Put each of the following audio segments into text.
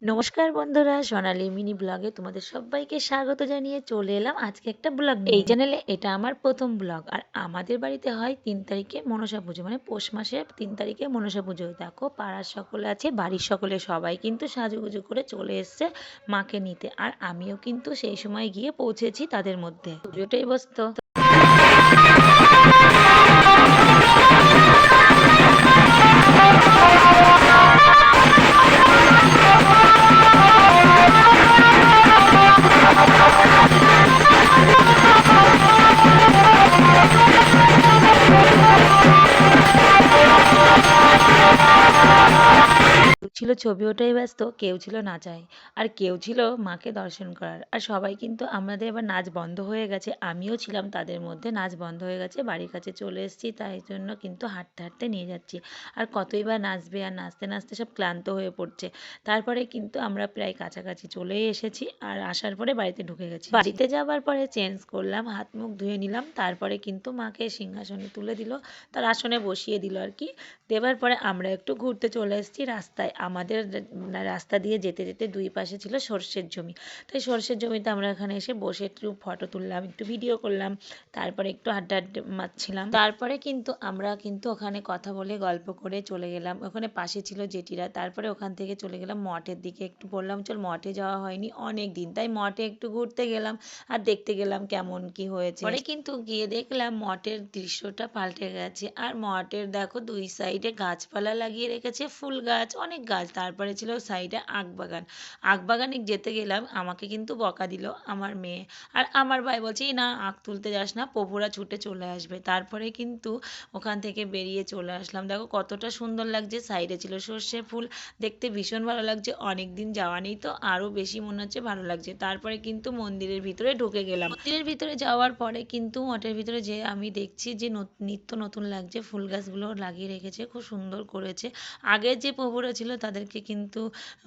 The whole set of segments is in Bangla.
নমস্কার বন্ধুরা, সোনালী মিনি ব্লগে তোমাদের সবাইকে স্বাগত জানিয়ে চলে এলাম আজকে একটা ব্লগ নিয়ে। এই চ্যানেলে এটা আমার প্রথম ব্লগ। আর আমাদের বাড়িতে হয় 3 তারিখে মনসা পুজো, মানে পৌষ মাসের 3 তারিখে মনসা পুজো। দেখো পাড়ার সকলে আছে, বাড়ির সকলে সবাই কিন্তু সাজুগুজু করে চলে এসছে মাকে নিতে। আর আমিও কিন্তু সেই সময় গিয়ে পৌঁছেছি তাদের মধ্যে। পুজোটাই বসতো। ছিল ছবি ওঠাই ব্যস্ত, কেউ ছিল নাচায়, আর কেউ ছিল মাকে দর্শন করার। আর সবাই কিন্তু, আমাদের এবার নাচ বন্ধ হয়ে গেছে, আমিও ছিলাম তাদের মধ্যে। নাচ বন্ধ হয়ে গেছে, বাড়ির কাছে চলে এসেছি, তাই জন্য কিন্তু হাঁটতে হাঁটতে নিয়ে যাচ্ছি। আর কতই বা নাচবে, আর নাচতে নাচতে সব ক্লান্ত হয়ে পড়ছে। তারপরে কিন্তু আমরা প্রায় কাছাকাছি চলেই এসেছি, আর আসার পরে বাড়িতে ঢুকে গেছি। বাড়িতে যাবার পরে চেঞ্জ করলাম, হাত মুখ ধুয়ে নিলাম, তারপরে কিন্তু মাকে সিংহাসনে তুলে দিল, তার আসনে বসিয়ে দিল আর কি। দেওয়ার পরে আমরা একটু ঘুরতে চলে এসেছি রাস্তায়। আমাদের রাস্তা দিয়ে যেতে যেতে দুই পাশে ছিল সর্ষের জমি, তাই সর্ষের জমিতে আমরা এখানে এসে বসে একটু ফটো তুললাম, একটু ভিডিও করলাম, তারপরে একটু আড্ডা মারছিলাম। তারপরে কিন্তু আমরা কিন্তু ওখানে কথা বলে গল্প করে চলে গেলাম। ওখানে পাশে ছিল জেঠিরা। তারপরে ওখান থেকে চলে গেলাম মঠের দিকে। একটু বললাম চল, মঠে যাওয়া হয়নি অনেক দিন, তাই মঠে একটু ঘুরতে গেলাম আর দেখতে গেলাম কেমন কি হয়েছে। পরে কিন্তু গিয়ে দেখলাম মঠের দৃশ্যটা পাল্টে গেছে। আর মঠের দেখো দুই সাইডে গাছপালা লাগিয়ে রেখেছে, ফুল গাছ, অনেক গাছ। তারপরে ছিল সাইডে আখ বাগান। আখ বাগানে যেতে গেলাম, আমাকে কিন্তু বকা দিল আমার মেয়ে। আর আমার ভাই বলছে না, আখ তুলতে যাস না, প্রভুরা ছুটে চলে আসবে। তারপরে কিন্তু ওখান থেকে বেরিয়ে চলে আসলাম। দেখো কতটা সুন্দর লাগছে, সাইডে ছিল সর্ষে ফুল, দেখতে ভীষণ ভালো লাগছে। অনেক দিন যাওয়া নেই তো আরও বেশি মনে হচ্ছে ভালো লাগছে। তারপরে কিন্তু মন্দিরের ভিতরে ঢুকে গেলাম। মন্দিরের ভিতরে যাওয়ার পরে কিন্তু মঠের ভিতরে যে আমি দেখছি যে নিত্য নতুন লাগছে, ফুল গাছগুলো লাগিয়ে রেখেছে, খুব সুন্দর করেছে। আগের যে প্রভুরা ছিল তাদেরকে কিন্তু,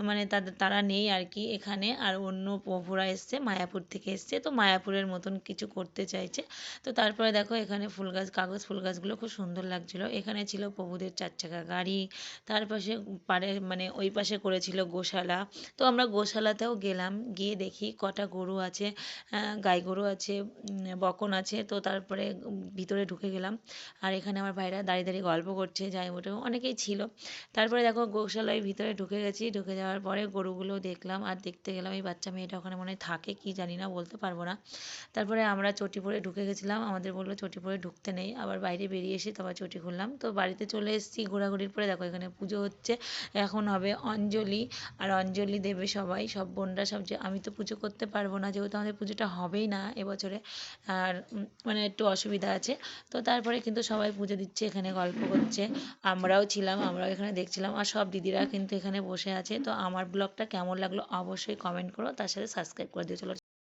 মানে তারা নেই আর কি এখানে। আর অন্য প্রভুরা এসছে, মায়াপুর থেকে এসছে, তো মায়াপুরের মতন কিছু করতে চাইছে। তো তারপরে দেখো এখানে ফুল গাছ, কাগজ ফুল গাছগুলো খুব সুন্দর লাগছিল। এখানে ছিল প্রভুদের 4 চাকা গাড়ি। তার পাশে মানে ওই পাশে করেছিল গোশালা। তো আমরা গোশালাতেও গেলাম, গিয়ে দেখি কটা গরু আছে, গাই গরু আছে, বকন আছে। তো তারপরে ভিতরে ঢুকে গেলাম। আর এখানে আমার ভাইরা দাঁড়িয়ে দাঁড়িয়ে গল্প করছে, যাই ওঠে অনেকেই ছিল। তারপরে দেখো গোশালায় ভিতরে ঢুকে গেছি। ঢুকে যাওয়ার পরে গরুগুলো দেখলাম আর দেখতে গেলাম। এই বাচ্চা মেয়েটা ওখানে মনে হয় থাকে, কি জানি না, বলতে পারবো না। তারপরে আমরা চটি পরে ঢুকে গেছিলাম, আমাদের বললো চটি পরে ঢুকতে নেই। আবার বাইরে বেরিয়ে এসে তারপর চটি খুললাম। তো বাড়িতে চলে এসেছি ঘোরাঘুরির পরে। দেখো এখানে পুজো হচ্ছে, এখন হবে অঞ্জলি। আর অঞ্জলি দেবে সবাই, সব বোনরা, সব। যে আমি তো পুজো করতে পারবো না, যেহেতু আমাদের পুজোটা হবেই না এবছরে। আর মানে একটু অসুবিধা আছে। তো তারপরে কিন্তু সবাই পুজো দিচ্ছে, এখানে গল্প করছে, আমরাও ছিলাম, আমরাও এখানে দেখছিলাম। আর সব দিদিরা কিন্তু এখানে বসে আছে। তো আমার ব্লগটা কেমন লাগলো অবশ্যই কমেন্ট করো, তার সাথে সাবস্ক্রাইব করে দিও। চলো।